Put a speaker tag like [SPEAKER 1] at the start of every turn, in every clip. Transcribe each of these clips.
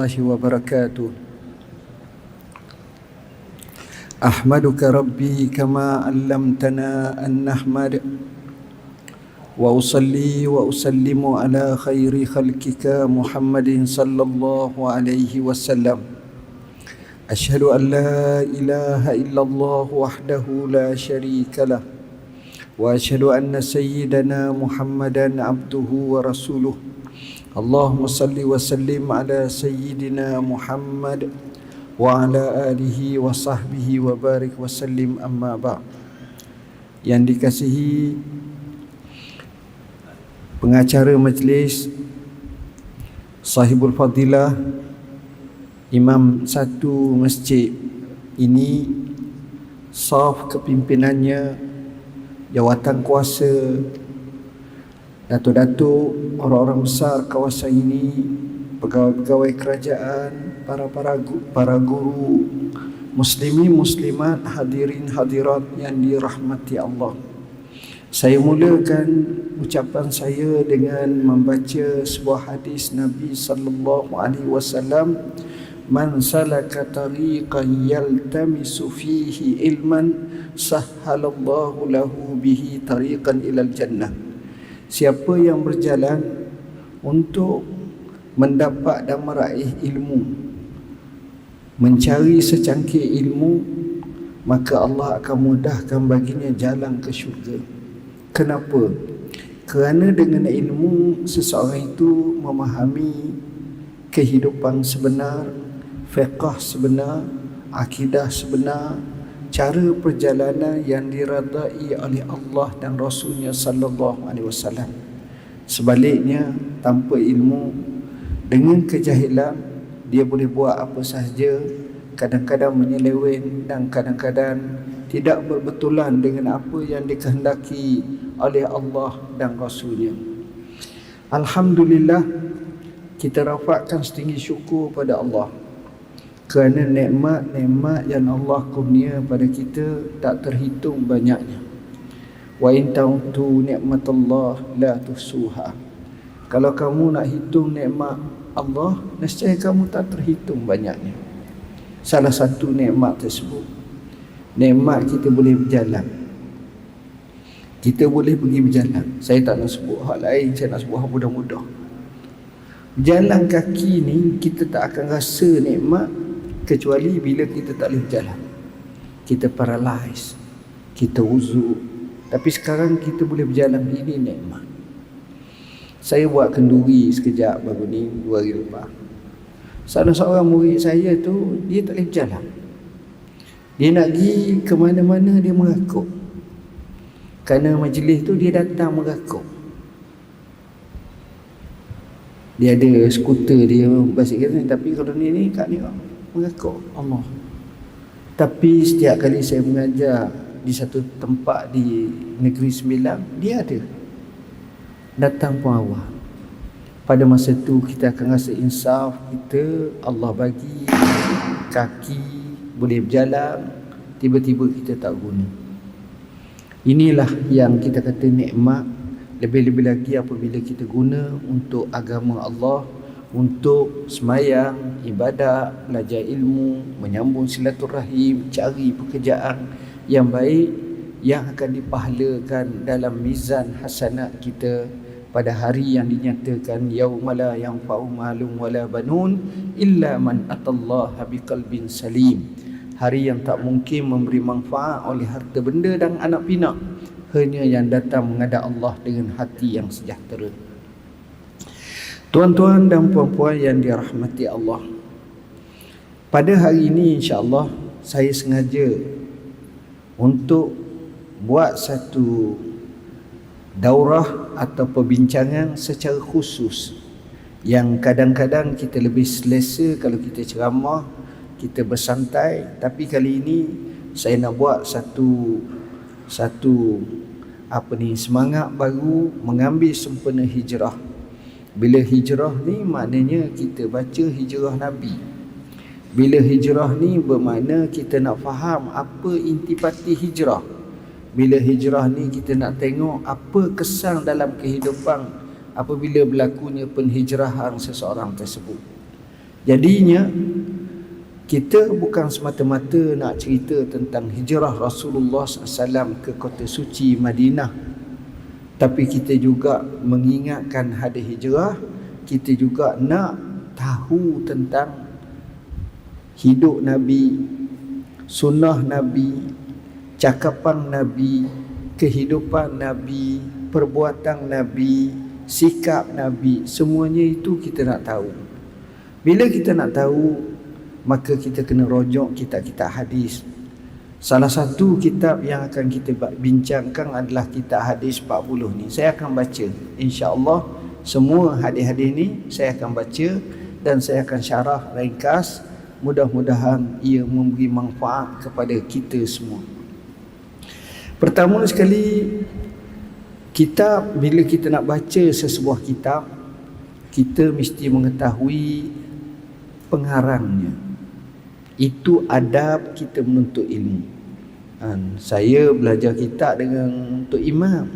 [SPEAKER 1] وبركاته. أحمدك ربي كما علمتنا أن نحمد، وأصلي وأسلم على خير خلقك محمد صلى الله عليه وسلم. أشهد أن لا إله إلا الله وحده لا شريك له، وأشهد أن سيدنا محمدا عبده ورسوله. اللهم صل وسلم على سيدنا محمد وعلى آله وصحbihi وبارك وسلم. Amma ba'd. Yang dikasihi pengacara majlis, sahibul fadilah, imam satu masjid ini, saf kepimpinannya, jawatan kuasa, datuk-datuk, orang-orang besar kawasan ini, pegawai-pegawai kerajaan, para guru, muslimin muslimat, hadirin hadirat yang dirahmati Allah. Saya mulakan ucapan saya dengan membaca sebuah hadis Nabi sallallahu alaihi wasallam, "Man salaka tariqan yaltamisu fihi ilman, sahhalallahu lahu bihi tariqan ilal jannah." Siapa yang berjalan untuk mendapat dan meraih ilmu, mencari secangkir ilmu, maka Allah akan mudahkan baginya jalan ke syurga. Kenapa? Kerana dengan ilmu seseorang itu memahami kehidupan sebenar, fiqh sebenar, akidah sebenar, cara perjalanan yang diredai oleh Allah dan Rasulnya sallallahu alaihi wasallam. Sebaliknya, tanpa ilmu, dengan kejahilan, dia boleh buat apa sahaja, kadang-kadang menyeleweng dan kadang-kadang tidak berbetulan dengan apa yang dikehendaki oleh Allah dan Rasulnya. Alhamdulillah, kita rafakkan setinggi syukur pada Allah kerana nikmat-nikmat yang Allah kurnia pada kita tak terhitung banyaknya. Wa in ta'uddu ni'matallah la tuhsuha. Kalau kamu nak hitung nikmat Allah, nescaya kamu tak terhitung banyaknya. Salah satu nikmat tersebut, nikmat kita boleh berjalan. Kita boleh pergi berjalan. Saya tak nak sebut hal lain, saya nak sebut hal mudah-mudah. Jalan kaki ni kita tak akan rasa nikmat kecuali bila kita tak boleh berjalan. Kita paralyze, kita uzur. Tapi sekarang kita boleh berjalan, ini nikmat. Saya buat kenduri sekejap baru ni, 2 hari lepas. Salah seorang murid saya tu, dia tak boleh berjalan. Dia nak pergi ke mana-mana dia merakuk. Kerana majlis tu dia datang merakuk. Dia ada skuter dia, basikal ni, tapi kalau ni kat ni mengaku Allah. Tapi setiap kali saya mengajar di satu tempat di Negeri Sembilan, dia ada datang pun awal. Pada masa tu kita akan rasa insaf kita, Allah bagi kaki boleh berjalan, tiba-tiba kita tak guna. Inilah yang kita kata nikmat. Lebih-lebih lagi apabila kita guna untuk agama Allah, untuk semayang, ibadat, belajar ilmu, menyambung silaturahim, cari pekerjaan yang baik yang akan dipahalakan dalam mizan hasanat kita pada hari yang dinyatakan yaumala yanfa'u malun wala banun illa man atallaha biqalbin salim. Hari yang tak mungkin memberi manfaat oleh harta benda dan anak pinak, hanya yang datang menghadap Allah dengan hati yang sejahtera. Tuan-tuan dan puan-puan yang dirahmati Allah, pada hari ini insya-Allah saya sengaja untuk buat satu daurah atau perbincangan secara khusus yang kadang-kadang kita lebih selesa kalau kita ceramah, kita bersantai. Tapi kali ini saya nak buat satu semangat baru, mengambil sempena hijrah. Bila hijrah ni maknanya kita baca hijrah Nabi. Bila hijrah ni bermakna kita nak faham apa intipati hijrah. Bila hijrah ni kita nak tengok apa kesan dalam kehidupan apabila berlakunya penhijrahan seseorang tersebut. Jadinya kita bukan semata-mata nak cerita tentang hijrah Rasulullah SAW ke kota suci Madinah, tapi kita juga mengingatkan hadis hijrah. Kita juga nak tahu tentang hidup Nabi, sunnah Nabi, cakapan Nabi, kehidupan Nabi, perbuatan Nabi, sikap Nabi. Semuanya itu kita nak tahu. Bila kita nak tahu, maka kita kena rojok kitab-kitab hadis. Salah satu kitab yang akan kita bincangkan adalah kitab hadis 40 ni. Saya akan baca, insya-Allah semua hadis-hadis ni saya akan baca dan saya akan syarah ringkas. Mudah-mudahan ia memberi manfaat kepada kita semua. Pertama sekali, kitab, bila kita nak baca sesebuah kitab, kita mesti mengetahui pengarangnya. Itu adab kita menuntut ilmu. Saya belajar kitab dengan Tok Imam,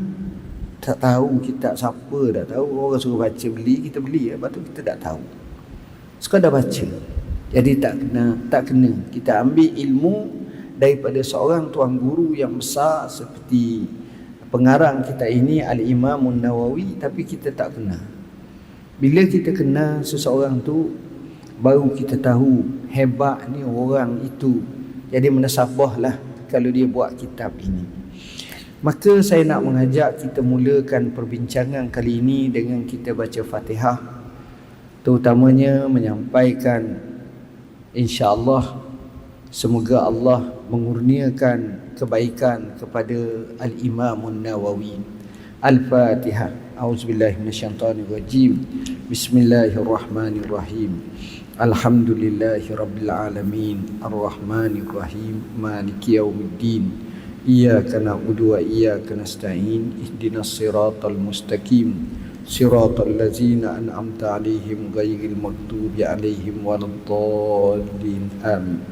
[SPEAKER 1] tak tahu kitab siapa, tak tahu, orang suruh baca beli, kita beli, lepas tu kita tak tahu, sekadar baca. Jadi tak kena kita ambil ilmu daripada seorang tuan guru yang besar seperti pengarang kita ini Al-Imam An-Nawawi, tapi kita tak kenal. Bila kita kenal seseorang tu, baru kita tahu hebat ni orang itu. Jadi menasabahlah kalau dia buat kitab ini. Maka saya nak mengajak kita mulakan perbincangan kali ini dengan kita baca Fatihah, terutamanya menyampaikan insya-Allah semoga Allah mengurniakan kebaikan kepada Al-Imam An-Nawawi. Al-Fatihah. A'udzubillahi minasyaitonirrajim. Bismillahirrahmanirrahim. Alhamdulillahi rabbil alamin, arrahmanir rahim, maliki yaumiddin. Iyyaka na'budu wa iyyaka nasta'in. Ihdinas siratal mustaqim, siratal ladzina an'amta 'alaihim ghairil maghdubi 'alaihim waladdallin. Amin.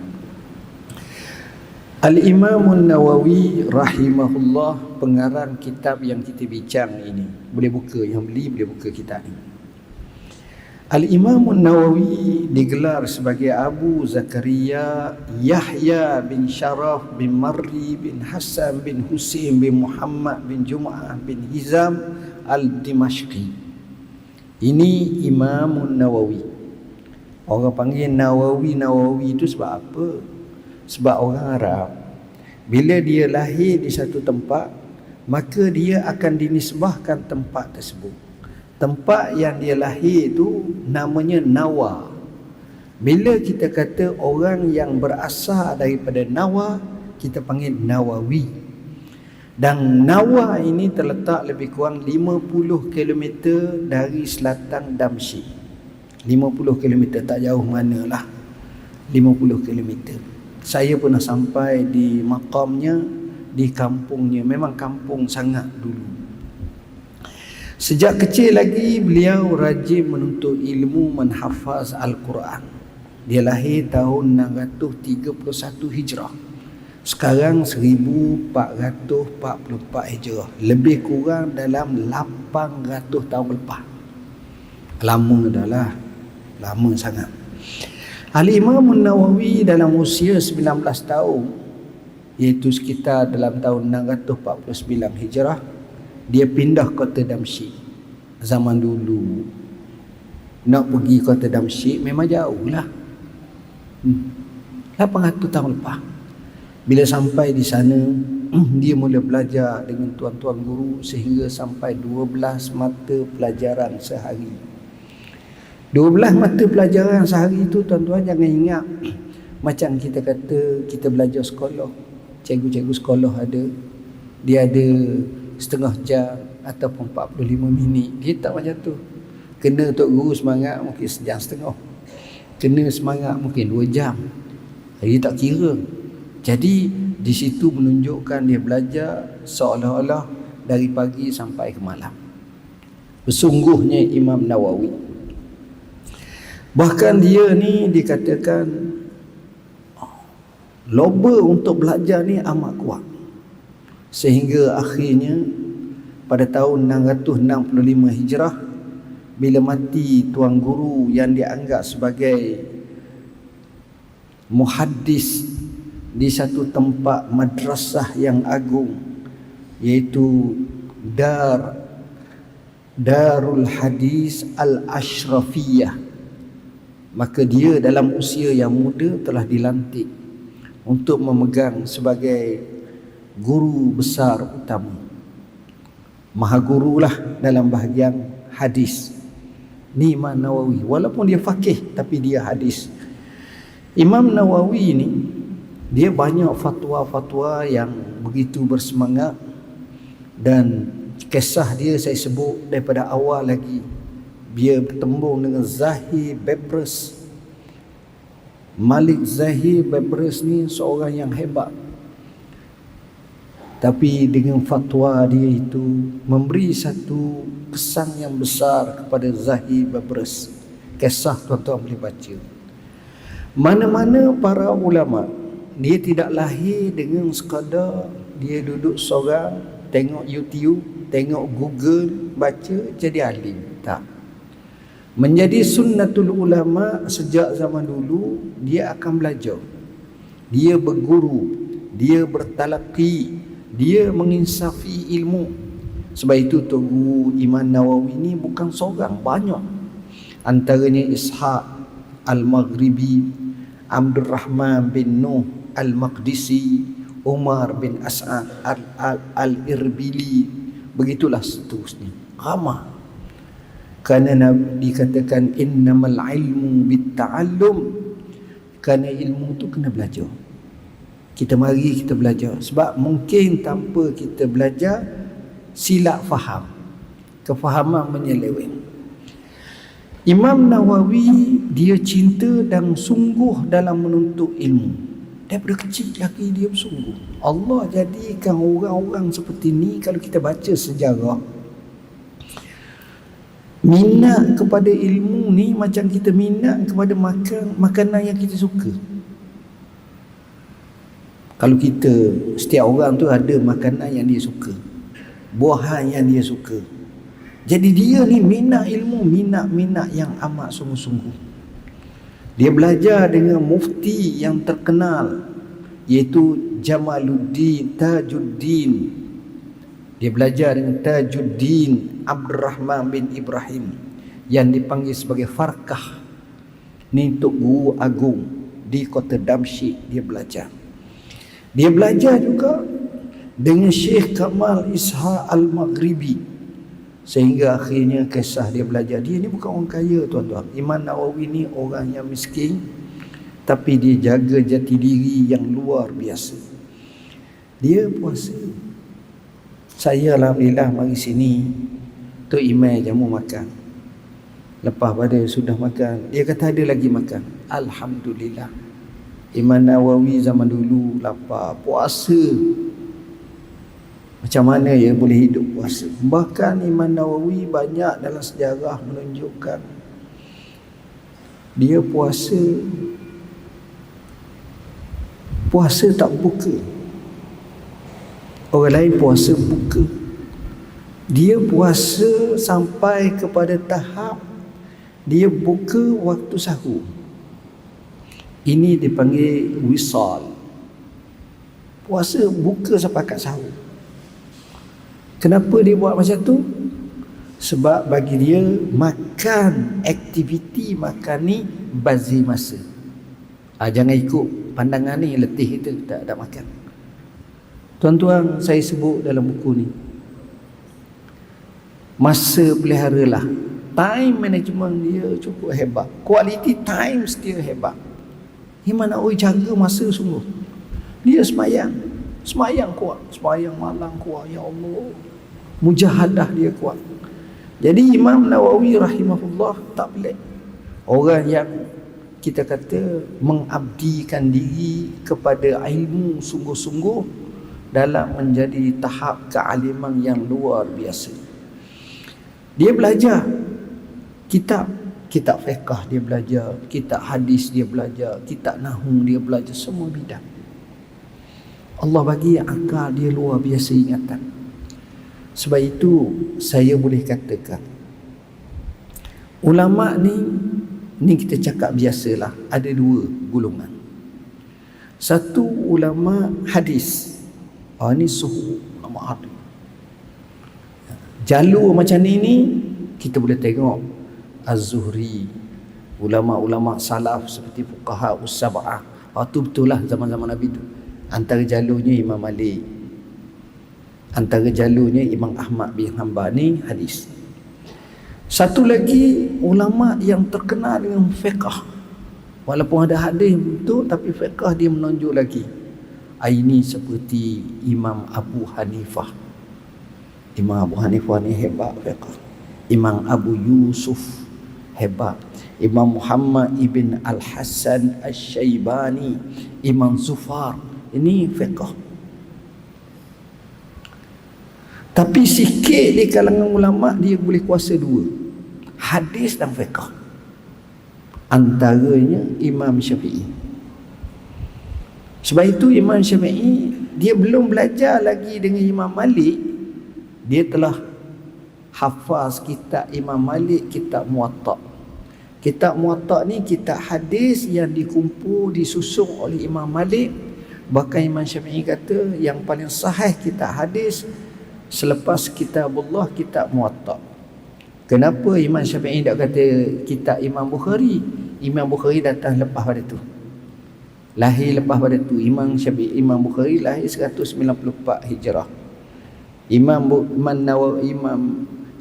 [SPEAKER 1] Al-Imam An-Nawawi rahimahullah, pengarang kitab yang kita bincang ini. Boleh buka, yang beli boleh buka kitab ini. Al-Imam An-Nawawi digelar sebagai Abu Zakaria Yahya bin Sharaf bin Marri bin Hasan bin Husain bin Muhammad bin Jum'ah bin Hizam Al-Dimashqi. Ini Imam An-Nawawi. Orang panggil Nawawi itu sebab apa? Sebab orang Arab, bila dia lahir di satu tempat, maka dia akan dinisbahkan tempat tersebut. Tempat yang dia lahir itu namanya Nawa. Bila kita kata orang yang berasal daripada Nawa, kita panggil Nawawi. Dan Nawa ini terletak lebih kurang 50 km dari selatan Damsyik. 50 km, tak jauh manalah. 50 km. Saya pernah sampai di makamnya, di kampungnya. Memang kampung sangat dulu. Sejak kecil lagi beliau rajin menuntut ilmu, menhafaz Al-Quran. Dia lahir tahun 631 Hijrah. Sekarang 1444 Hijrah. Lebih kurang dalam 800 tahun lepas. Lama dah lah. Lama sangat. Al-Imam An-Nawawi dalam usia 19 tahun, iaitu sekitar dalam tahun 649 Hijrah, dia pindah kota Damsyik. Zaman dulu nak pergi kota Damsyik memang jauh lah. 800 tahun lepas. Bila sampai di sana, dia mula belajar dengan tuan-tuan guru sehingga sampai 12 mata pelajaran sehari. 12 mata pelajaran sehari itu, tuan-tuan jangan ingat macam kita kata kita belajar sekolah. Cikgu-cikgu sekolah ada, dia ada setengah jam ataupun 45 minit. Dia tak macam tu. Kena tok guru semangat mungkin sejam setengah. Kena semangat mungkin 2 jam. Dia tak kira. Jadi di situ menunjukkan dia belajar seolah-olah dari pagi sampai ke malam. Bersungguhnya Imam Nawawi. Bahkan dia ni dikatakan loba untuk belajar ni amat kuat. Sehingga akhirnya pada tahun 665 Hijrah bila mati tuan guru yang dianggap sebagai muhaddis di satu tempat madrasah yang agung, iaitu Darul Hadis Al-Ashrafiyah, maka dia dalam usia yang muda telah dilantik untuk memegang sebagai guru besar utama, maha guru lah dalam bahagian hadis. Ni Imam Nawawi, walaupun dia faqih tapi dia hadis. Imam Nawawi ni dia banyak fatwa-fatwa yang begitu bersemangat, dan kisah dia saya sebut daripada awal lagi. Dia bertembung dengan Zahir Bebrus. Malik Zahir Bebrus ni seorang yang hebat, tapi dengan fatwa dia itu memberi satu kesan yang besar kepada Zahir Bebrus. Kisah tuan-tuan boleh baca. Mana-mana para ulama, dia tidak lahir dengan sekadar dia duduk seorang, tengok YouTube, tengok Google, baca jadi alim. Tak. Menjadi sunnatul ulama sejak zaman dulu, dia akan belajar, dia berguru, dia bertalaqi, dia menginsafi ilmu. Sebab itu Tuan Imam Nawawi ni bukan seorang, banyak. Antaranya Ishaq Al-Maghribi, Abdul Rahman bin Nuh Al-Maqdisi, Umar bin As'ad Al-Irbili, begitulah seterusnya. Ramah. Kerana Nabi dikatakan innamal ilmu bitta'allum, kerana ilmu tu kena belajar. Kita mari kita belajar, sebab mungkin tanpa kita belajar silap faham, kefahaman menyeleweng. Imam Nawawi dia cinta dan sungguh dalam menuntut ilmu. Daripada kecil lagi dia bersungguh. Allah jadikan orang-orang seperti ni, kalau kita baca sejarah, minat kepada ilmu ni macam kita minat kepada makanan yang kita suka. Kalau kita, setiap orang tu ada makanan yang dia suka, buahan yang dia suka. Jadi dia ni minat ilmu, minat yang amat sungguh-sungguh. Dia belajar dengan mufti yang terkenal, iaitu Jamaluddin Tajuddin. Dia belajar dengan Tajuddin Abdul Rahman bin Ibrahim, yang dipanggil sebagai Farkah. Ni Tok Guru Agung di kota Damsyik dia belajar. Dia belajar juga dengan Syekh Kamal Ishaq Al-Maghribi, sehingga akhirnya kisah dia belajar. Dia ni bukan orang kaya tuan-tuan. Imam Nawawi ni orang yang miskin, tapi dia jaga jati diri yang luar biasa. Dia puasa. Saya alhamdulillah mari sini, Tok Imam jamu makan. Lepas pada sudah makan, dia kata ada lagi makan. Alhamdulillah. Imam Nawawi zaman dulu lapar, puasa. Macam mana ya boleh hidup puasa? Bahkan Imam Nawawi banyak dalam sejarah menunjukkan dia puasa tak buka. Orang lain puasa buka. Dia puasa sampai kepada tahap dia buka waktu sahur. Ini dipanggil wisal. Puasa buka sampai kat sahur. Kenapa dia buat macam tu? Sebab bagi dia makan, aktiviti makan ni bazir masa. Jangan ikut pandangan ni, letih kita tak makan. Tuan-tuan, saya sebut dalam buku ni, masa peliharalah. Time management dia cukup hebat. Quality times dia hebat. Imam Nawawi jaga masa sungguh. Dia semayang kuat, semayang malam kuat. Ya Allah, mujahadah dia kuat. Jadi Imam Nawawi rahimahullah tak pelik. Orang yang kita kata mengabdikan diri kepada ilmu sungguh-sungguh dalam menjadi tahap kealiman yang luar biasa. Dia belajar kitab fiqh dia belajar, kitab hadis dia belajar, kitab nahwu dia belajar, semua bidang. Allah bagi akal dia luar biasa ingatan. Sebab itu saya boleh katakan Ulama ni kita cakap biasalah, ada dua golongan. Satu ulama hadis. Ni suhu ulama hadis. Jalur macam ni kita boleh tengok Az-Zuhri, ulama-ulama salaf seperti fuqaha us-sab'ah. Tu betul lah zaman-zaman Nabi tu. Antara jalurnya Imam Malik, antara jalurnya Imam Ahmad bin Hanbal, ni hadis. Satu lagi ulama yang terkenal dengan fiqh. Walaupun ada hadis tu, tapi fiqh dia menonjol lagi. Ini seperti Imam Abu Hanifah. Imam Abu Hanifah ni hebat fiqh. Imam Abu Yusuf hebat. Imam Muhammad ibn Al-Hasan Al-Syaibani, Imam Zufar, ini fiqh. Tapi sikit di kalangan ulama dia boleh kuasa dua, hadis dan fiqh. Antaranya Imam Syafi'i. Sebab itu Imam Syafi'i dia belum belajar lagi dengan Imam Malik, dia telah hafaz kitab Imam Malik, kitab Muwatta. Kitab Muwatta ni kitab hadis yang dikumpul, disusun oleh Imam Malik. Bahkan Imam Syafi'i kata yang paling sahih kitab hadis selepas kitabullah, kitab Muwatta. Kenapa Imam Syafi'i tak kata kitab Imam Bukhari? Imam Bukhari datang lepas pada tu, lahir lepas pada tu. Imam Bukhari lahir 194 Hijrah. Imam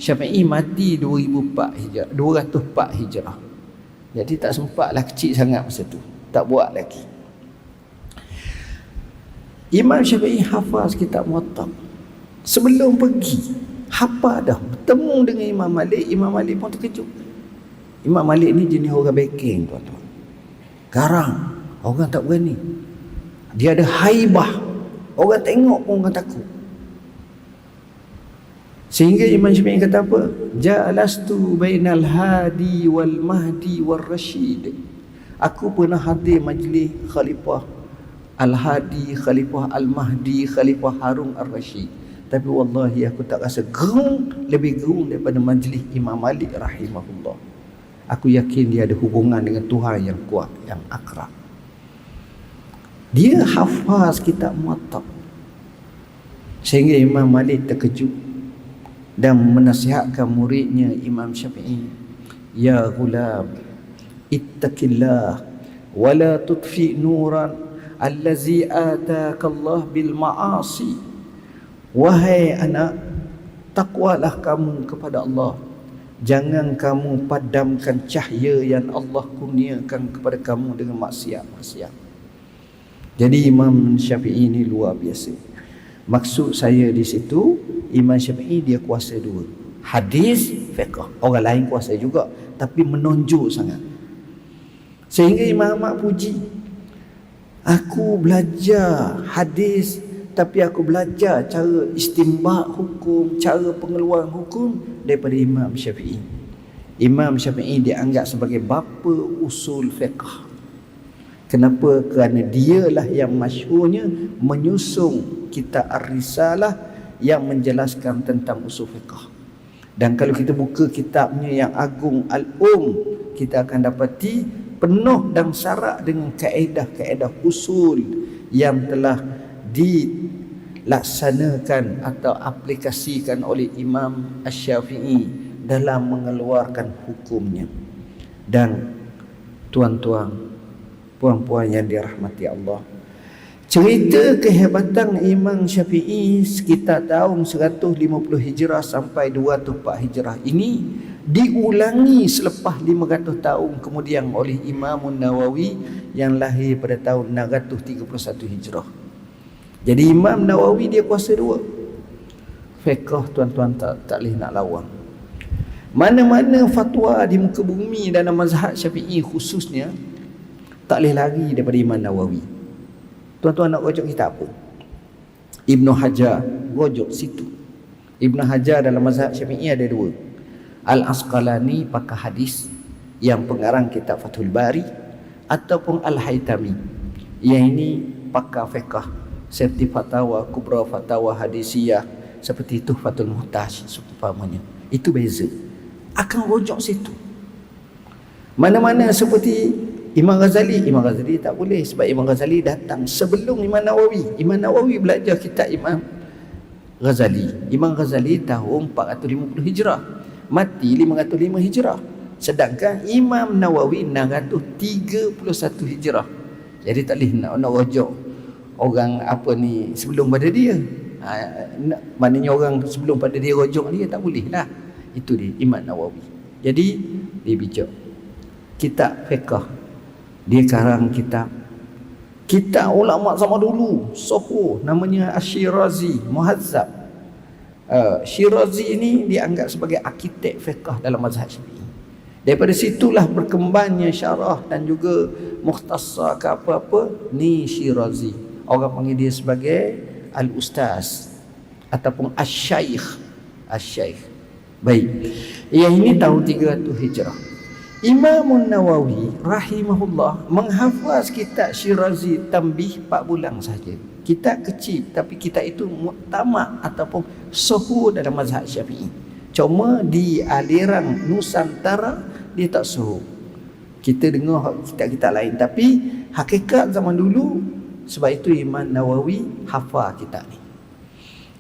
[SPEAKER 1] Syafi'i mati 2004 Hijrah, 204 Hijrah. Jadi tak sempatlah, kecil sangat masa tu, tak buat lagi. Imam Syafi'i hafaz kitab Muwatta. Sebelum pergi hafal dah, bertemu dengan Imam Malik. Imam Malik pun terkejut. Imam Malik ni jenis orang backing, tuan-tuan. Garang, orang tak berani. Dia ada haibah, orang tengok pun orang takut. Sehingga Imam Syafi'i kata apa? Jalastu bainal hadi wal mahdi wal rashid. Aku pernah hadir majlis Khalifah Al-Hadi, Khalifah Al-Mahdi, Khalifah Harun Ar-Rashid. Tapi wallahi aku tak rasa gerung, lebih gerung daripada majlis Imam Malik rahimahullah. Aku yakin dia ada hubungan dengan Tuhan yang kuat, yang akrab. Dia hafaz kitab Muwatta. Sehingga Imam Malik terkejut dan menasihatkan muridnya Imam Syafi'i, ya ghulam, ittaqillah wa la tudfi nuran allazi ataka Allah bil ma'asi. Wahai anak, takwalah kamu kepada Allah. Jangan kamu padamkan cahaya yang Allah kurniakan kepada kamu dengan maksiat-maksiat. Jadi Imam Syafi'i ini luar biasa. Maksud saya di situ, Imam Syafi'i dia kuasa dua, hadis, fiqh. Orang lain kuasa juga, tapi menonjol sangat. Sehingga Imam Ahmad puji, aku belajar hadis, tapi aku belajar cara istinbat hukum, cara pengeluaran hukum daripada Imam Syafi'i. Imam Syafi'i dianggap sebagai bapa usul fiqh. Kenapa? Kerana dialah yang masyhurnya menyusun kitab Ar-Risalah yang menjelaskan tentang usul fiqh. Dan kalau kita buka kitabnya yang agung kita akan dapati penuh dan syarat dengan kaedah-kaedah usul yang telah dilaksanakan atau aplikasikan oleh Imam Asy-Syafi'i dalam mengeluarkan hukumnya. Dan tuan-tuan, puan-puan yang dirahmati Allah, cerita kehebatan Imam Syafi'i sekitar tahun 150 Hijrah sampai 204 Hijrah ini diulangi selepas 500 tahun kemudian oleh Imam Nawawi yang lahir pada tahun 631 Hijrah. Jadi Imam Nawawi dia kuasa dua. Fiqh, tuan-tuan, tak boleh nak lawan. Mana-mana fatwa di muka bumi dalam mazhab Syafi'i khususnya tak boleh lari daripada Imam Nawawi. Tuan-tuan nak rujuk kitab apa? Ibn Hajar, rujuk situ. Ibn Hajar dalam mazhab Syafi'i ada dua. Al-Asqalani pakar hadis yang pengarang kitab Fathul Bari, ataupun Al-Haytami yang ini pakar fiqh seperti Fatwa Kubra, Fatwa Hadisiyah, seperti Tuhfatul Muhtaj seumpamanya. Itu beza. Akan rujuk situ. Mana-mana seperti Imam Ghazali tak boleh, sebab Imam Ghazali datang sebelum Imam Nawawi. Imam Nawawi belajar kitab Imam Ghazali. Imam Ghazali tahun 450 Hijrah, mati 505 Hijrah. Sedangkan Imam Nawawi 631 Hijrah. Jadi tak boleh nak rujuk orang apa ni sebelum pada dia. Maknanya orang sebelum pada dia rujuk dia tak boleh lah. Itu dia Imam Nawawi. Jadi dia bijak. Kitab fiqh dia karang kitab ulama zaman dulu Soho, namanya Ash-Shirazi Muhazzab. Shirazi ini dianggap sebagai arkitek fiqh dalam mazhab Syafi'i. Daripada situlah berkembangnya syarah dan juga mukhtasar ke apa-apa ni Shirazi. Orang panggil dia sebagai Al-Ustaz ataupun Asy-Syaikh. Baik. Yang ini tahun 300 Hijrah. Imam Nawawi rahimahullah menghafaz kitab Shirazi Tanbih 4 bulan saja. Kitab kecil tapi kitab itu muktamad ataupun suhu dalam mazhab Syafi'i. Cuma di aliran Nusantara dia tak suhu. Kita dengar kitab-kitab lain, tapi hakikat zaman dulu, sebab itu Imam Nawawi hafal kitab ni.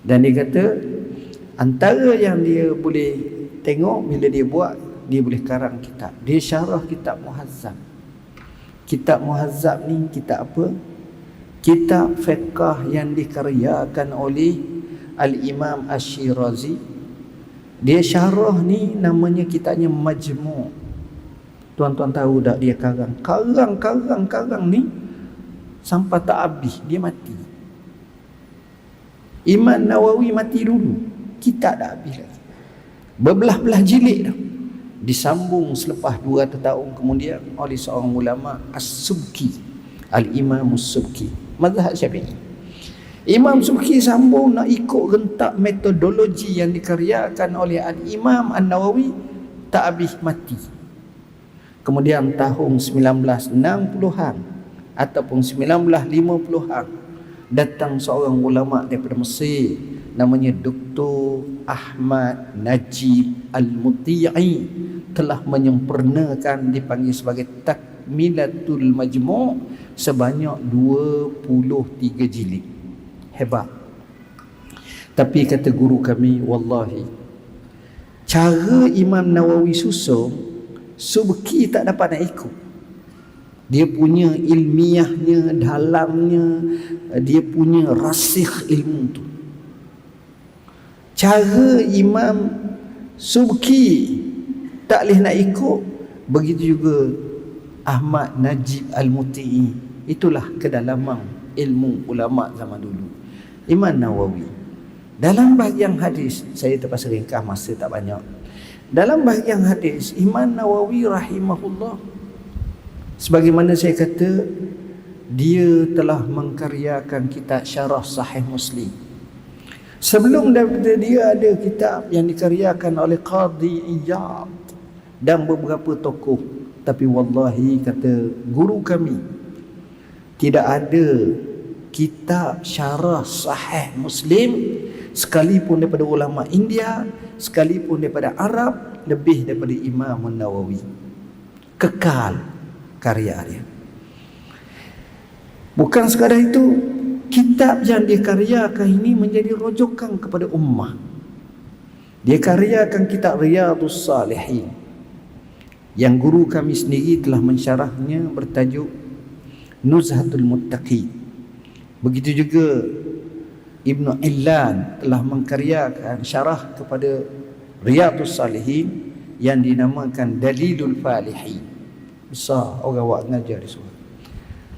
[SPEAKER 1] Dan dia kata antara yang dia boleh tengok bila dia buat, dia boleh karang kitab. Dia syarah kitab Muhazzab. Kitab Muhazzab ni kitab apa? Kitab fiqh yang dikaryakan oleh Al-Imam Ash-Shirazi. Dia syarah ni namanya kitabnya Majmu'. Tuan-tuan tahu tak dia karang ni sampai tak habis dia mati. Imam Nawawi mati dulu, kitab dah habis lagi. Berbelah-belah jilid dah. Disambung selepas 200 tahun kemudian oleh seorang ulama As-Subki, Al-Imam As-Subki, mazhab Syafi'i. Imam Subki sambung nak ikut rentak metodologi yang dikaryakan oleh Al-Imam An-Nawawi, tak habis mati. Kemudian tahun 1960-an ataupun 1950-an datang seorang ulama daripada Mesir namanya Dr. Ahmad Najib Al-Muti'i, telah menyempurnakan, dipanggil sebagai Takmilatul Majmu' sebanyak 23 jilid. Hebat. Tapi kata guru kami, wallahi cara Imam Nawawi susun, Subki tak dapat nak ikut. Dia punya ilmiahnya, dalamnya, dia punya rasikh ilmu tu. Cara Imam Subki tak boleh nak ikut. Begitu juga Ahmad Najib Al-Muti'i. Itulah kedalaman ilmu ulama zaman dulu. Imam Nawawi dalam bahagian hadis, saya terpaksa ringkas, masa tak banyak. Dalam bahagian hadis, Imam Nawawi rahimahullah, sebagaimana saya kata, dia telah mengkaryakan kitab Syarah Sahih Muslim. Sebelum daripada dia ada kitab yang dikaryakan oleh Qadhi Iyad dan beberapa tokoh. Tapi wallahi, kata guru kami, tidak ada kitab Syarah Sahih Muslim sekalipun daripada ulama India, sekalipun daripada Arab, lebih daripada Imam Nawawi. Kekal karya dia. Bukan sekadar itu, kitab yang dia karyakan ini menjadi rujukan kepada ummah. Dia karyakan kitab Riyadhus Salihin yang guru kami sendiri telah mensyarahnya, bertajuk Nuzhatul Muttaqin. Begitu juga Ibn Illan telah mengkaryakan syarah kepada Riyadhus Salihin yang dinamakan Dalilul Falihin. Besar orang buat ngajar di sana.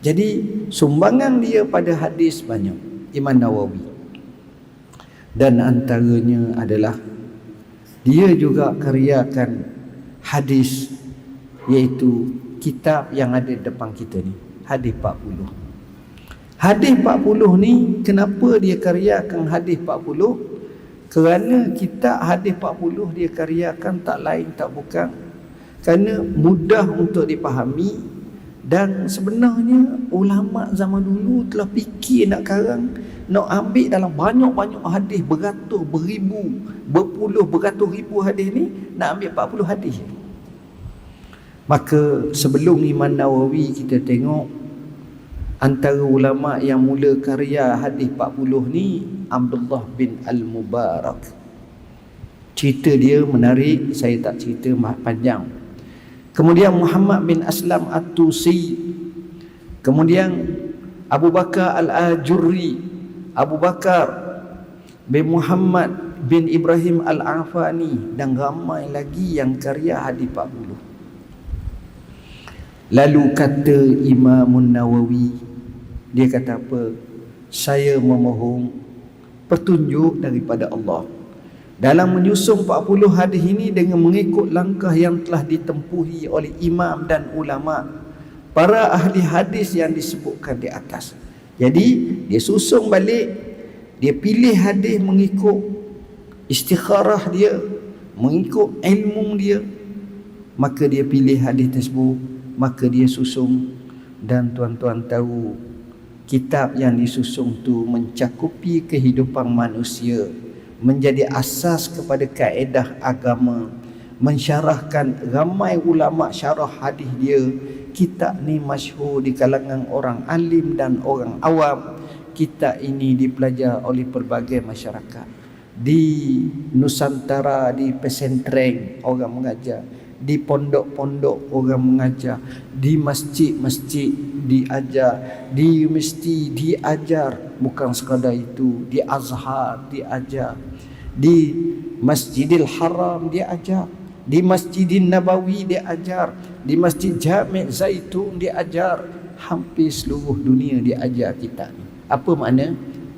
[SPEAKER 1] Jadi sumbangan dia pada hadis banyak, Imam Nawawi. Dan antaranya adalah dia juga karyakan hadis, iaitu kitab yang ada depan kita ni, hadis 40. Hadis 40 ni, kenapa dia karyakan hadis 40? Kerana kitab hadis 40 dia karyakan tak lain tak bukan kerana mudah untuk dipahami. Dan sebenarnya ulama zaman dulu telah fikir nak karang, nak ambil dalam banyak-banyak hadis, beratus, beribu, berpuluh, beratus ribu hadis ni, nak ambil 40 hadis. Maka sebelum Imam Nawawi kita tengok antara ulama yang mula karya hadis 40 ni Abdullah bin Al-Mubarak. Cerita dia menarik, saya tak cerita panjang. Kemudian Muhammad bin Aslam At-Tusi, kemudian Abu Bakar Al-Ajurri, Abu Bakar bin Muhammad bin Ibrahim Al-Afani, dan ramai lagi yang karya hadis 40. Lalu kata Imam Nawawi, dia kata apa? Saya memohon petunjuk daripada Allah dalam menyusun 40 hadis ini dengan mengikut langkah yang telah ditempuhi oleh imam dan ulama, para ahli hadis yang disebutkan di atas. Jadi dia susun balik, dia pilih hadis mengikut istikharah dia, mengikut ilmu dia, maka dia pilih hadis tersebut, maka dia susun. Dan tuan-tuan tahu, kitab yang disusun tu mencakupi kehidupan manusia, menjadi asas kepada kaedah agama, mensyarahkan ramai ulama syarah hadis dia. Kitab ni masyhur di kalangan orang alim dan orang awam. Kitab ini dipelajar oleh pelbagai masyarakat. Di Nusantara, di pesantren orang mengajar, di pondok-pondok orang mengajar, di masjid-masjid diajar, di universiti diajar, bukan sekadar itu, di Azhar diajar, di Masjidil Haram diajar, di Masjidin Nabawi diajar, di Masjid Jami' Zaitun diajar, hampir seluruh dunia diajar kitab ni. Apa makna?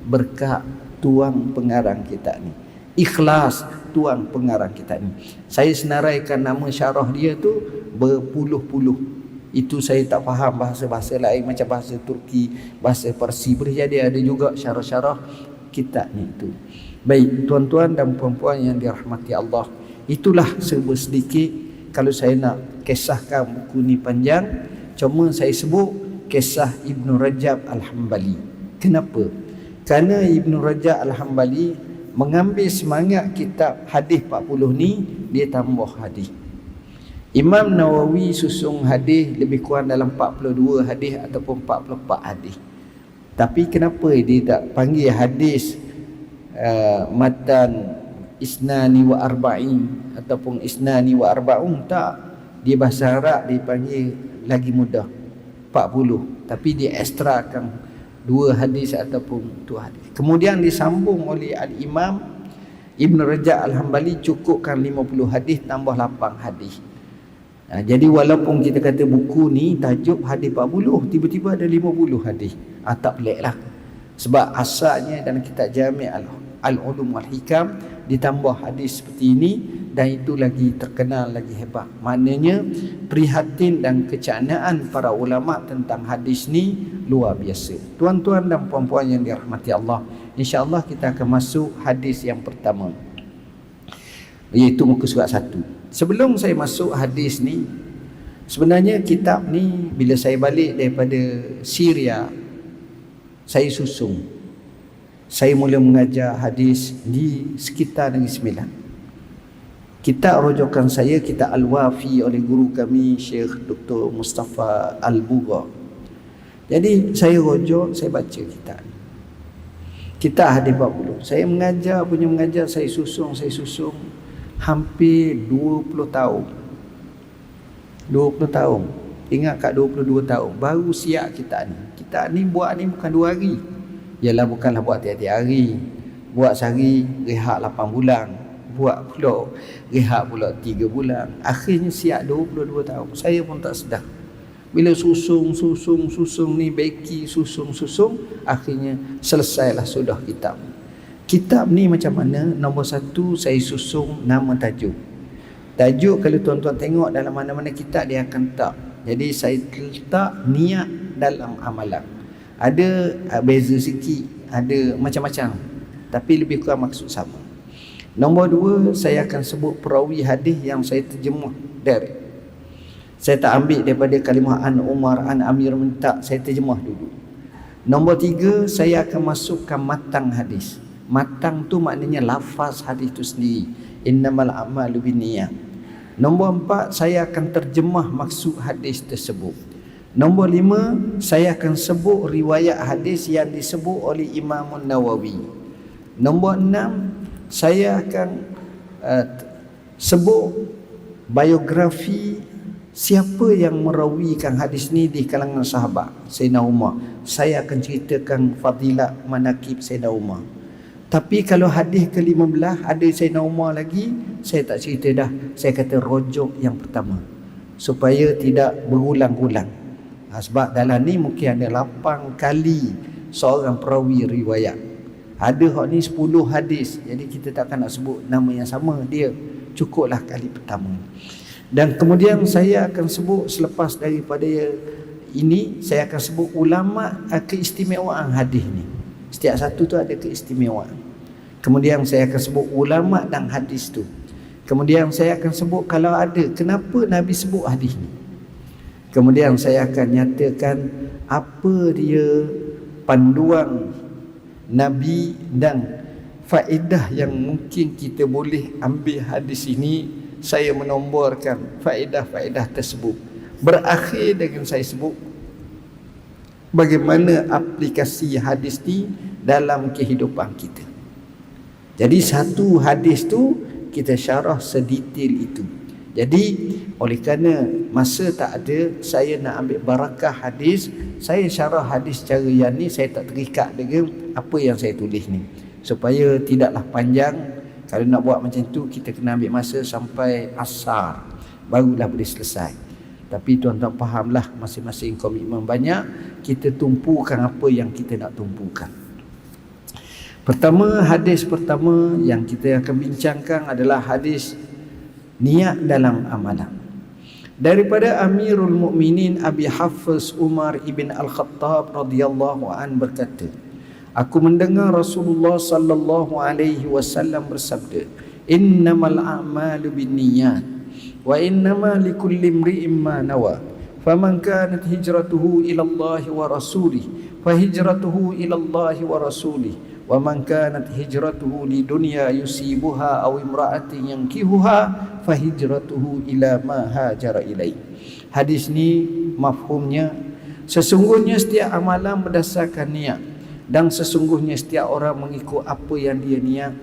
[SPEAKER 1] Berkat tuang pengarang kitab ni, ikhlas tuang pengarang kitab ni. Saya senaraikan nama syarah dia tu berpuluh-puluh. Itu saya tak faham bahasa-bahasa lain macam bahasa Turki, bahasa Parsi. Boleh jadi ada juga syarah-syarah kitab ni tu. Baik tuan-tuan dan puan-puan yang dirahmati Allah, itulah serba sedikit. Kalau saya nak kisahkan buku ni panjang, cuma saya sebut kisah Ibn Rajab Al-Hambali. Kenapa? Kerana Ibn Rajab Al-Hambali mengambil semangat kitab hadis 40 ni, dia tambah hadis. Imam Nawawi susun hadis lebih kurang dalam 42 hadis ataupun 44 hadis. Tapi kenapa dia tak panggil hadis matan isnani wa arba'in ataupun isnani wa arba'un? Tak. Dia bahasa Arab dia panggil lagi mudah 40, tapi dia ekstrakan 2 hadis ataupun 2 hadis. Kemudian disambung oleh Al-Imam Ibn Rajab Al-Hambali, cukupkan 50 hadis tambah 8 hadis. Jadi walaupun kita kata buku ni tajuk hadis 40, tiba-tiba ada 50 hadis. Tak pelik lah. Sebab asalnya dalam kitab Jami' Al-Ulum Wal-Hikam ditambah hadis seperti ini, dan itu lagi terkenal, lagi hebat. Maknanya prihatin dan kecanaan para ulama tentang hadis ni luar biasa. Tuan-tuan dan puan-puan yang dirahmati Allah, insya-Allah kita akan masuk hadis yang pertama, iaitu muka surat 1. Sebelum saya masuk hadis ni, sebenarnya kitab ni bila saya balik daripada Syria, saya susun. Saya mula mengajar hadis di sekitar Negeri Sembilan. Kitab rujukan saya kitab Al-Wafi oleh guru kami Syekh Dr. Mustafa Al-Bugha. Jadi saya rujuk, saya baca kitab ni. Kitab hadis 40. Saya mengajar, saya susun hampir 20 tahun. 20 tahun. Ingat kat 22 tahun baru siap kitab ni. Kitab ni buat ni bukan 2 hari. Yalah, bukanlah buat tiap-tiap hari. Buat sehari rehat 8 bulan. Buat pula rehat pula 3 bulan. Akhirnya siap 22 tahun. Saya pun tak sedar. Bila susun ni, beki susun, akhirnya selesailah sudah kitab. Kitab ni macam mana? Nombor 1, saya susun nama tajuk. Tajuk kalau tuan-tuan tengok dalam mana-mana kitab dia akan letak. Jadi saya letak niat dalam amalan. Ada beza sikit, ada macam-macam, tapi lebih kurang maksud sama. Nombor 2, saya akan sebut perawi hadis yang saya terjemah dari. Saya tak ambil daripada kalimah an Umar, an Amir, tak, saya terjemah dulu. Nombor 3, saya akan masukkan matang hadis. Matang tu maknanya lafaz hadis tu sendiri. Innamal a'malu binniyat. Nombor 4, saya akan terjemah maksud hadis tersebut. Nombor 5, saya akan sebut riwayat hadis yang disebut oleh Imam Nawawi. Nombor 6, saya akan sebut biografi siapa yang merawikan hadis ni di kalangan sahabat Sayyidina Umar. Saya akan ceritakan fadilat manakib Sayyidina Umar. Tapi kalau hadis ke-15 ada Sayyidina Umar lagi, saya tak cerita dah. Saya kata rojok yang pertama supaya tidak berulang-ulang. Sebab dalam ni mungkin ada 8 kali seorang perawi riwayat. Ada hak ni 10 hadis. Jadi kita takkan nak sebut nama yang sama dia. Cukuplah kali pertama. Dan kemudian saya akan sebut selepas daripada ini, saya akan sebut ulama keistimewaan hadis ni. Setiap satu tu ada keistimewaan. Kemudian saya akan sebut ulama dan hadis tu. Kemudian saya akan sebut kalau ada, kenapa Nabi sebut hadis ni. Kemudian saya akan nyatakan apa dia panduan Nabi dan faedah yang mungkin kita boleh ambil hadis ini. Saya menomborkan faedah-faedah tersebut. Berakhir dengan saya sebut bagaimana aplikasi hadis ni dalam kehidupan kita. Jadi satu hadis tu kita syarah sedetail itu. Jadi oleh kerana masa tak ada, saya nak ambil barakah hadis, saya syarah hadis secara yang ni, saya tak terikat dengan apa yang saya tulis ni, supaya tidaklah panjang. Kalau nak buat macam tu, kita kena ambil masa sampai asar, barulah boleh selesai. Tapi tuan-tuan fahamlah, masing-masing komitmen banyak, kita tumpukan apa yang kita nak tumpukan. Pertama, hadis pertama yang kita akan bincangkan adalah hadis niat dalam amalan. Daripada Amirul Mukminin Abi Hafiz Umar ibn Al-Khattab radhiyallahu an berkata, aku mendengar Rasulullah sallallahu alaihi wasallam bersabda, innamal a'malu binniyat wa innama likulli imri'in ma nawa. Faman kanat hijratuhu ila Allah wa rasulih fa hijratuhu ila Allah wa rasulih wa man kanat hijratuhu lidunya yusibuha aw imra'atin yankihuha fa hijratuhu ila ma hajara ilaih. Hadis ni mafhumnya, sesungguhnya setiap amalan berdasarkan niat, dan sesungguhnya setiap orang mengikut apa yang dia niat.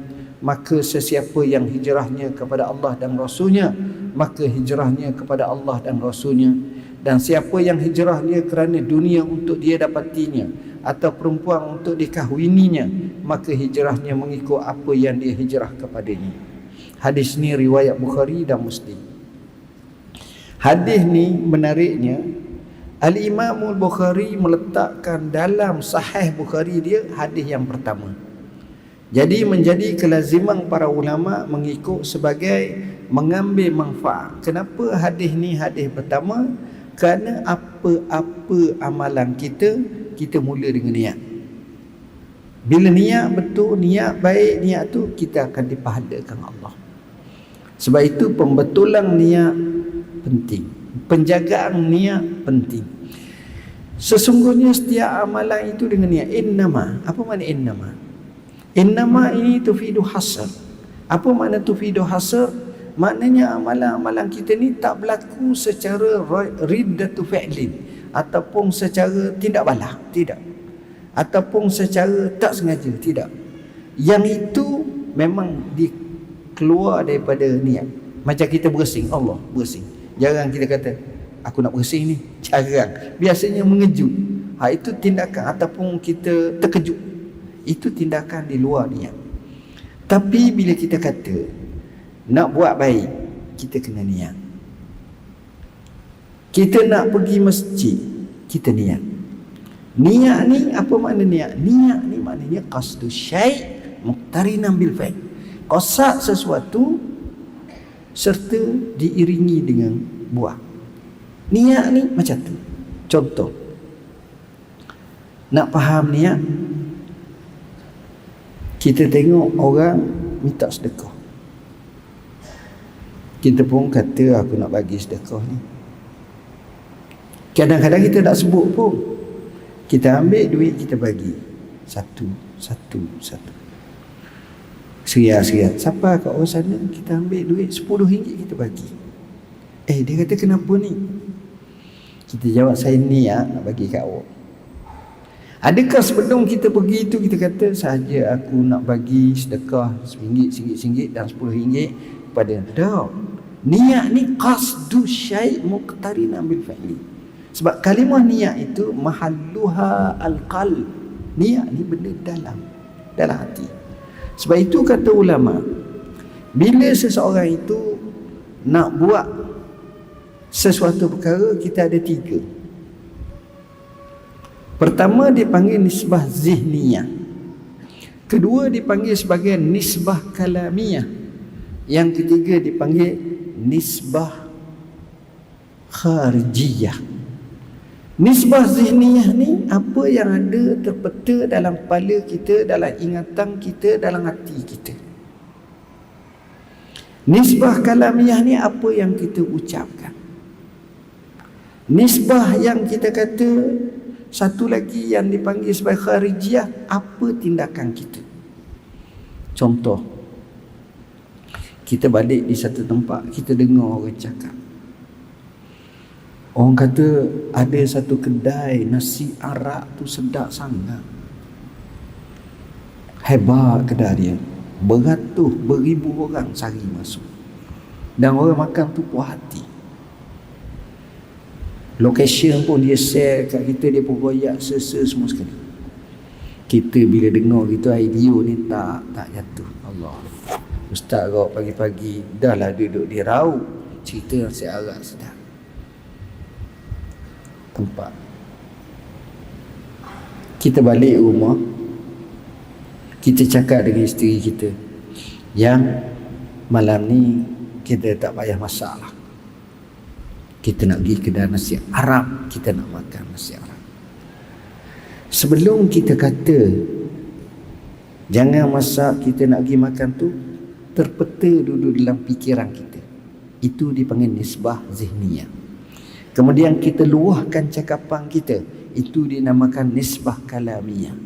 [SPEAKER 1] Maka sesiapa yang hijrahnya kepada Allah dan Rasulnya, maka hijrahnya kepada Allah dan Rasulnya. Dan siapa yang hijrahnya kerana dunia untuk dia dapatinya, atau perempuan untuk dikahwininya, maka hijrahnya mengikut apa yang dia hijrah kepadanya. Hadis ni riwayat Bukhari dan Muslim. Hadis ni menariknya, Al-Imam Al-Bukhari meletakkan dalam Sahih Bukhari dia hadis yang pertama. Jadi menjadi kelaziman para ulama mengikut sebagai mengambil manfaat. Kenapa hadis ni hadis pertama? Kerana apa-apa amalan kita, kita mula dengan niat. Bila niat betul, niat baik, niat tu kita akan dipahalakan Allah. Sebab itu pembetulan niat penting, penjagaan niat penting. Sesungguhnya setiap amalan itu dengan niat. Innama, apa makna innama? Innama ini tufidu hasr. Apa makna tufidu hasr? Maknanya amalan-amalan kita ni tak berlaku secara riddatu fi'lin, ataupun secara tindak balas, tidak. Ataupun secara tak sengaja, tidak. Yang itu memang dikeluar daripada niat. Macam kita bersing, Allah bersing. Jarang kita kata aku nak bersih ni, jarang. Biasanya mengejut. Itu tindakan, ataupun kita terkejut, itu tindakan di luar niat. Tapi bila kita kata nak buat baik, kita kena niat. Kita nak pergi masjid, kita niat. Niat ni apa makna niat? Niat ni maknanya qasdu syai' muqtarinan bil fa'il. Qasad sesuatu serta diiringi dengan buat. Niat ni macam tu. Contoh, nak faham niat, kita tengok orang minta sedekah, kita pun kata aku nak bagi sedekah ni. Kadang-kadang kita tak sebut pun, kita ambil duit kita bagi satu. Seria-seria. Siapa kat orang sana, kita ambil duit RM10 kita bagi. Dia kata kenapa ni? Kita jawab, saya niat nak bagi kat awak. Adakah sebelum kita pergi itu kita kata sahaja aku nak bagi sedekah RM1, dan RM10 kepada tak. Niat ni qasdu syai' muqtarinan bil fi'li. Sebab kalimah niat itu mahalluha al-qalb. Niat ni benda dalam hati. Sebab itu kata ulama, bila seseorang itu nak buat sesuatu perkara, kita ada 3. Pertama dipanggil nisbah zihniyah. Kedua dipanggil sebagai nisbah kalamiyah. Yang ketiga dipanggil nisbah kharijiyah. Nisbah zihniyah ni apa yang ada terpeta dalam kepala kita, dalam ingatan kita, dalam hati kita. Nisbah kalamiyah ni apa yang kita ucapkan. Nisbah yang kita kata, satu lagi yang dipanggil sebagai kharijiyah, apa tindakan kita. Contoh, kita balik di satu tempat, kita dengar orang cakap, orang kata ada satu kedai nasi arak tu sedap sangat, hebat kedai dia, beratus, beribu orang sehari masuk, dan orang makan tu puas hati. Location pun dia share kat kita, dia pun royak semua sekali. Kita bila dengar gitu idea ni tak jatuh. Allah, Ustaz Rok pagi-pagi dah lah duduk di Rauk, cerita nasi arak sedap. Tempat kita balik rumah, kita cakap dengan isteri kita, yang malam ni kita tak payah masak lah, kita nak pergi kedai nasi Arab, kita nak makan nasi Arab. Sebelum kita kata jangan masak, kita nak pergi makan tu, terpeta dulu dalam fikiran kita. Itu dipanggil nisbah zihniyah. Kemudian kita luahkan cakapan kita, itu dinamakan nisbah kalamiyah.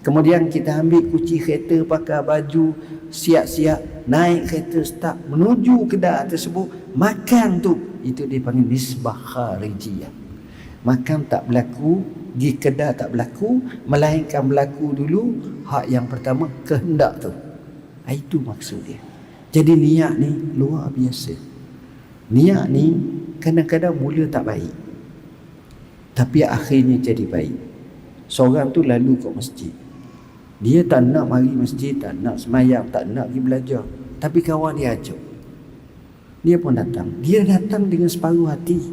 [SPEAKER 1] Kemudian kita ambil kunci kereta, pakai baju, siap-siap naik kereta, start menuju kedai tersebut, makan tu, itu dipanggil nisbah kharijiyah. Makan tak berlaku, pergi kedai tak berlaku, melainkan berlaku dulu hak yang pertama, kehendak tu. Itu maksud dia. Jadi niat ni luar biasa. Niat ni kadang-kadang mula tak baik, tapi akhirnya jadi baik. Seorang tu lalu ke masjid, dia tak nak mari masjid, tak nak semayang, tak nak pergi belajar, tapi kawan dia ajak, dia pun datang. Dia datang dengan separuh hati.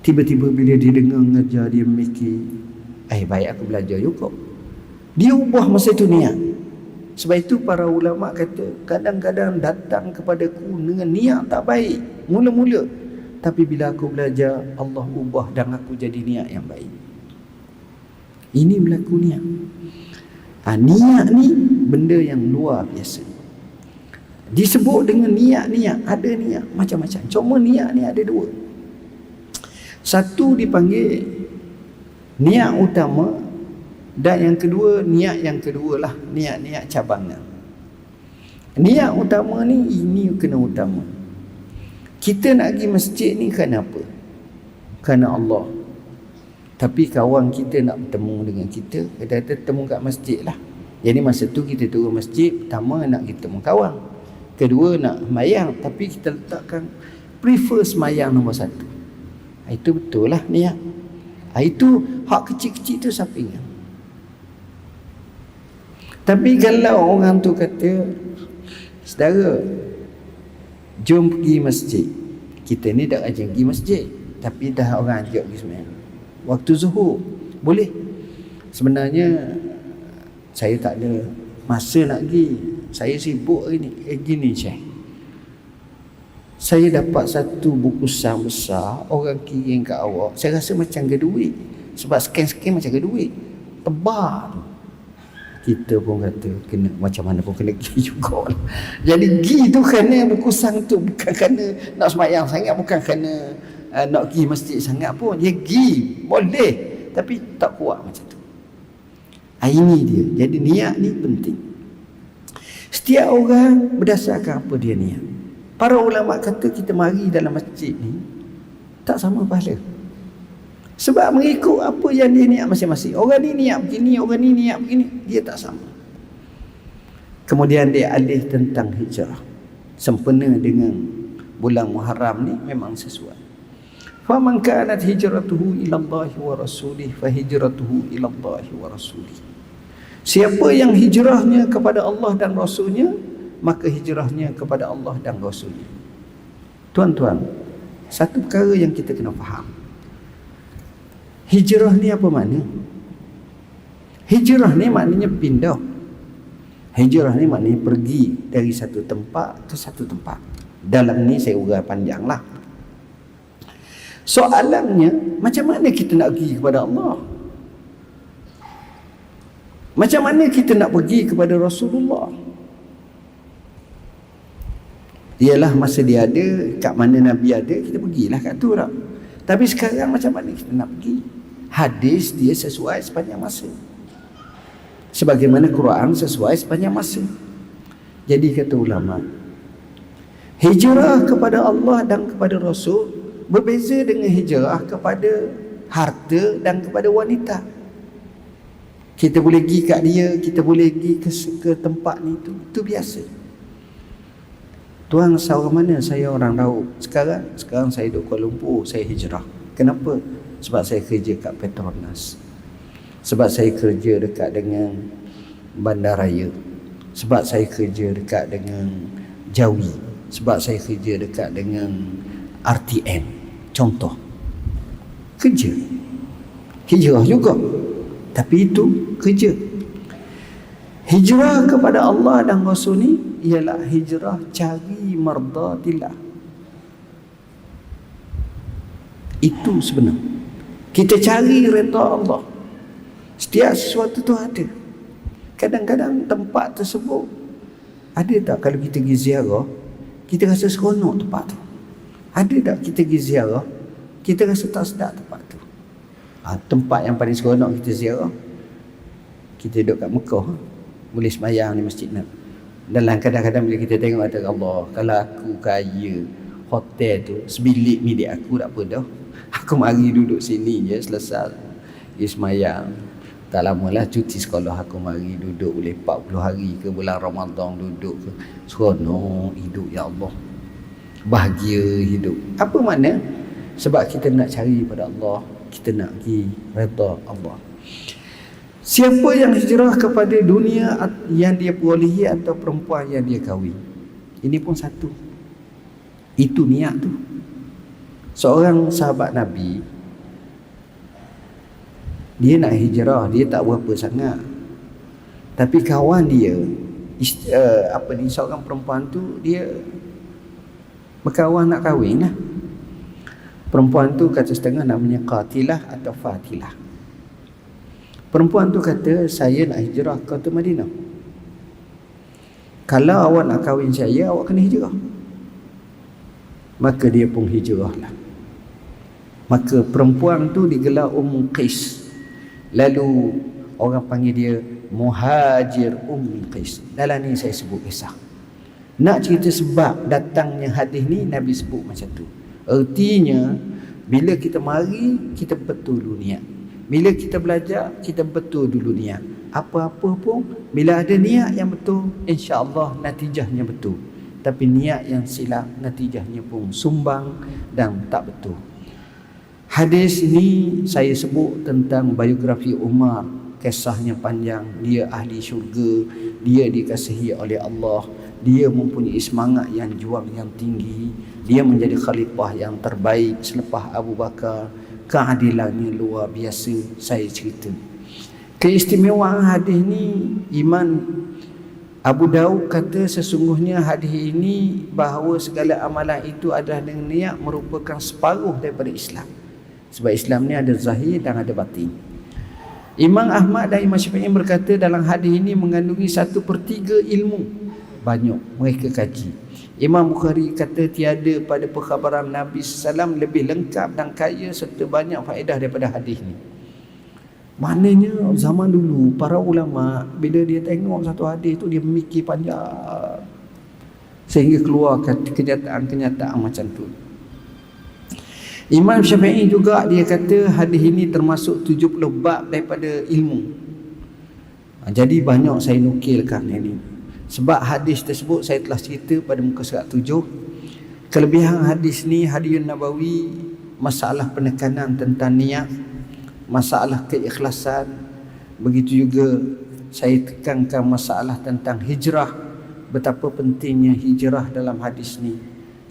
[SPEAKER 1] Tiba-tiba bila dia dengar ngajar, dia mikir, baik aku belajar juga. Dia ubah masa itu niat. Sebab itu para ulama kata, kadang-kadang datang kepadaku dengan niat tak baik mula-mula, tapi bila aku belajar, Allah ubah dan aku jadi niat yang baik. Ini berlaku niat. Niat ni benda yang luar biasa. Disebut dengan niat-niat, ada niat macam-macam. Cuma niat ni ada 2. Satu dipanggil niat utama, dan yang kedua, niat yang kedua lah, niat-niat cabangan. Niat utama ni, ini kena utama. Kita nak pergi masjid ni kerana apa? Kerana Allah. Tapi kawan kita nak bertemu dengan kita, kata temu kat masjid lah. Jadi masa tu kita turun masjid, pertama nak kita temu kawan, kedua nak semayang, tapi kita letakkan prefer semayang nombor 1. Itu betul lah niat. Itu hak kecil-kecil tu siapa ingat. Tapi kalau orang tu kata, saudara, jom pergi masjid. Kita ni dah ajak pergi masjid, tapi dah orang ajak pergi semayang waktu zuhur, boleh. Sebenarnya saya tak ada masa nak pergi, saya sibuk hari ni. Gini Syekh, saya dapat satu bungkusan besar, orang kirim kat awak, saya rasa macam ke duit. Sebab scan macam ke duit, tebal tu. Kita pun kata kena, macam mana pun kena pergi juga. Jadi pergi tu kerana bungkusan tu, bukan kerana nak sembahyang sangat, bukan kerana nak pergi masjid sangat pun. Dia pergi boleh, tapi tak kuat macam tu. Ini dia. Jadi niat ni penting. Setiap orang berdasarkan apa dia niat. Para ulama kata kita mari dalam masjid ni tak sama pahala. Sebab mengikut apa yang dia niat masing-masing. Orang ni niat begini, orang ni niat begini, dia tak sama. Kemudian dia alih tentang hijrah. Sempena dengan bulan Muharram ni memang sesuai. Faman kanat hijratuhu ila Allah wa rasulih fa hijratuhu ila Allah wa rasulih. Siapa yang hijrahnya kepada Allah dan Rasulnya, maka hijrahnya kepada Allah dan Rasulnya. Tuan-tuan, satu perkara yang kita kena faham. Hijrah ni apa makna? Hijrah ni maknanya pindah. Hijrah ni maknanya pergi dari satu tempat ke satu tempat. Dalam ni saya urai panjang lah. Soalannya, macam mana kita nak pergi kepada Allah? Macam mana kita nak pergi kepada Rasulullah? Ialah masa dia ada, kat mana Nabi ada, kita pergilah kat tu lah. Tapi sekarang macam mana kita nak pergi? Hadis dia sesuai sepanjang masa. Sebagaimana Quran sesuai sepanjang masa. Jadi kata ulama, hijrah kepada Allah dan kepada Rasul berbeza dengan hijrah kepada harta dan kepada wanita. Kita boleh pergi kat dia, kita boleh pergi ke tempat ni, itu biasa. Tuan, seorang mana? Saya orang Raub. Sekarang saya duduk Kuala Lumpur, saya hijrah. Kenapa? Sebab saya kerja kat Petronas. Sebab saya kerja dekat dengan Bandaraya. Sebab saya kerja dekat dengan Jawi. Sebab saya kerja dekat dengan RTM. Contoh. Kerja. Hijrah juga. Tapi itu kerja. Hijrah kepada Allah dan Rasul ni ialah hijrah cari mardatillah. Itu sebenar. Kita cari redha Allah. Setiap sesuatu tu ada. Kadang-kadang tempat tersebut ada tak kalau kita pergi ziarah, kita rasa seronok tempat tu? Ada tak kita pergi ziarah, kita rasa tak sedap tempat tu? Tempat yang paling seronok kita ziarah, kita duduk kat Mekah, boleh sembahyang di Masjid Nabi. Dalam kadang-kadang bila kita tengok kata Allah, kalau aku kaya, hotel tu sebilik milik aku tak apa dah. Aku mari duduk sini je selesai dia sembahyang. Tak lamalah cuti sekolah aku mari duduk boleh 40 hari ke bulan Ramadan duduk ke. Seronok hidup ya Allah. Bahagia hidup. Apa makna? Sebab kita nak cari pada Allah, kita nak pergi redha Allah. Siapa yang hijrah kepada dunia yang dia perolehi atau perempuan yang dia kahwin, ini pun satu. Itu niat tu. Seorang sahabat Nabi, dia nak hijrah, dia tak berapa sangat. Tapi kawan dia, seorang perempuan tu, dia berkawan nak kahwin lah. Perempuan tu kata setengah namanya Qatilah atau Fatilah. Perempuan tu kata, saya nak hijrah ke Kota Madinah. Kalau awak nak kahwin saya, awak kena hijrah. Maka dia pun hijrah lah. Maka perempuan tu digelar Qais. Lalu orang panggil dia Muhajir Qais. Dalam ni saya sebut kisah. Nak cerita sebab datangnya hadis ni, Nabi sebut macam tu. Artinya bila kita mari, kita betul dulu niat. Bila kita belajar, kita betul dulu niat. Apa-apa pun bila ada niat yang betul, insya-Allah natijahnya betul. Tapi niat yang silap, natijahnya pun sumbang dan tak betul. Hadis ini saya sebut tentang biografi Umar. Kisahnya panjang. Dia ahli syurga, dia dikasihi oleh Allah, dia mempunyai semangat yang juang yang tinggi, dia menjadi khalifah yang terbaik selepas Abu Bakar. Keadilannya luar biasa. Saya cerita keistimewaan hadis ni. Iman Abu Daud kata sesungguhnya hadis ini bahawa segala amalan itu adalah dengan niat merupakan separuh daripada Islam. Sebab Islam ni ada zahir dan ada batin. Imam Ahmad dan Imam Syafi'i berkata dalam hadis ini mengandungi 1/3 ilmu. Banyak mereka kaji. Imam Bukhari kata tiada pada perkhabaran Nabi SAW lebih lengkap dan kaya serta banyak faedah daripada hadis ni. Maknanya zaman dulu para ulama bila dia tengok satu hadis tu dia memikir panjang. sehingga keluar kenyataan-kenyataan macam tu. Imam Syafi'i juga dia kata hadis ini termasuk 70 bab daripada ilmu. Jadi banyak saya nukilkan ini. Sebab hadis tersebut saya telah cerita pada muka surat 7. Kelebihan hadis ni, hadis Nabawi, masalah penekanan tentang niat, masalah keikhlasan. Begitu juga saya tekankan masalah tentang hijrah, betapa pentingnya hijrah dalam hadis ni.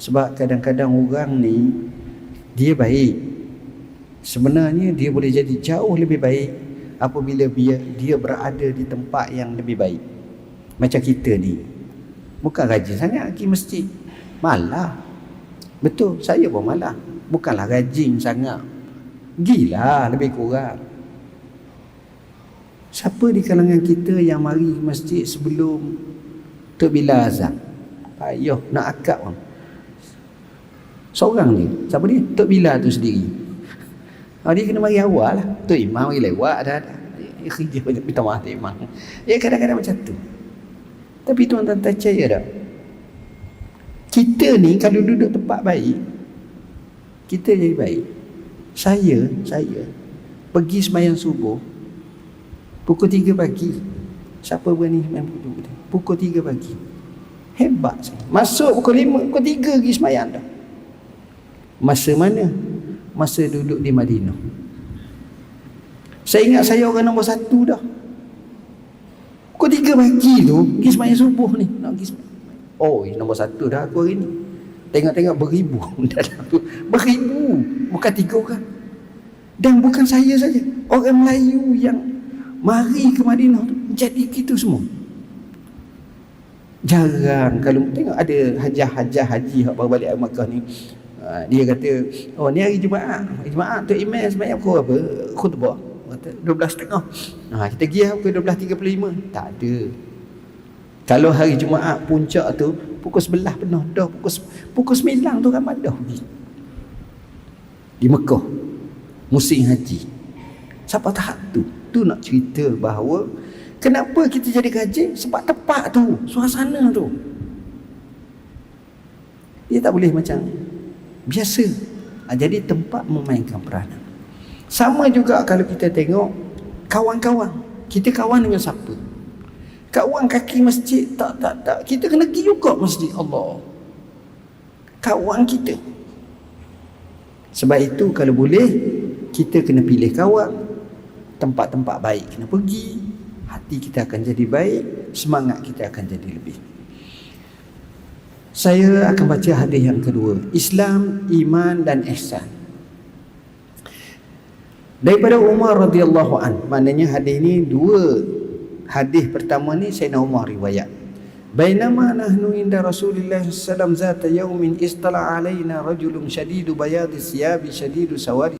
[SPEAKER 1] Sebab kadang-kadang orang ni dia baik, sebenarnya dia boleh jadi jauh lebih baik apabila dia berada di tempat yang lebih baik. Macam kita ni, bukan rajin sangat pergi masjid, malah. Betul, saya pun malah. Bukanlah rajin sangat, gila lebih kurang. Siapa di kalangan kita yang mari ke masjid sebelum terbila azan? Ayuh nak akad pun seorang je. Siapa dia? Tok Bilal tu sendiri. Dia kena mari awal lah. Tok Imam mari lewat dah. Kerja minta maaf Tok Imam. Kadang-kadang macam tu. Tapi tuan-tuan percaya tak? Kita ni kalau duduk tempat baik, kita jadi baik. Saya pergi sembahyang subuh pukul 3 pagi. Siapa berani main pukul 3 pagi? Hebat saya. Masuk pukul 5, pukul 3 pergi sembahyang dah. Masa mana? Masa duduk di Madinah. Saya ingat saya orang nombor 1 dah. Pukul 3 pagi tu pergi sembahyang subuh ni. Nak pergi sembahyang. Nombor 1 dah aku hari ni. Tengok-tengok beribu dalam tu. Beribu. Bukan 3 orang. Dan bukan saya saja. Orang Melayu yang mari ke Madinah tu jadi gitu semua. Jarang kalau tengok ada hajah haji yang baru balik dari Makkah ni. Dia kata, ni hari Jumaat. Hari Jumaat tu imam sembahyang pukul apa? Khutbah. Kata 12.30. Kita pergi pukul 12.35. Tak ada. Kalau hari Jumaat puncak tu pukul 11 penuh dah, pukul 9 tu ramai dah pergi. Di Mekah musim haji. Siapa tahap tu? Tu nak cerita bahawa kenapa kita jadi rajin? Sebab tepat tu, suasana tu. Dia tak boleh macam biasa. Jadi tempat memainkan peranan. Sama juga kalau kita tengok kawan-kawan. Kita kawan dengan siapa? Kawan kaki masjid, tak. Kita kena pergi juga masjid Allah. Kawan kita. Sebab itu kalau boleh, kita kena pilih kawan. Tempat-tempat baik kena pergi. Hati kita akan jadi baik, semangat kita akan jadi lebih. Saya akan baca hadis yang kedua. Islam, iman dan ihsan. Daripada Umar radhiyallahu an. Maknanya hadis ni dua. Hadis pertama ni Sayyidina Umar riwayat. Bainama nahnu inda Rasulillah sallallahu alaihi wasallam zata yaumin istala alaina rajulun shadidu bayadi siyabi shadidu sawadi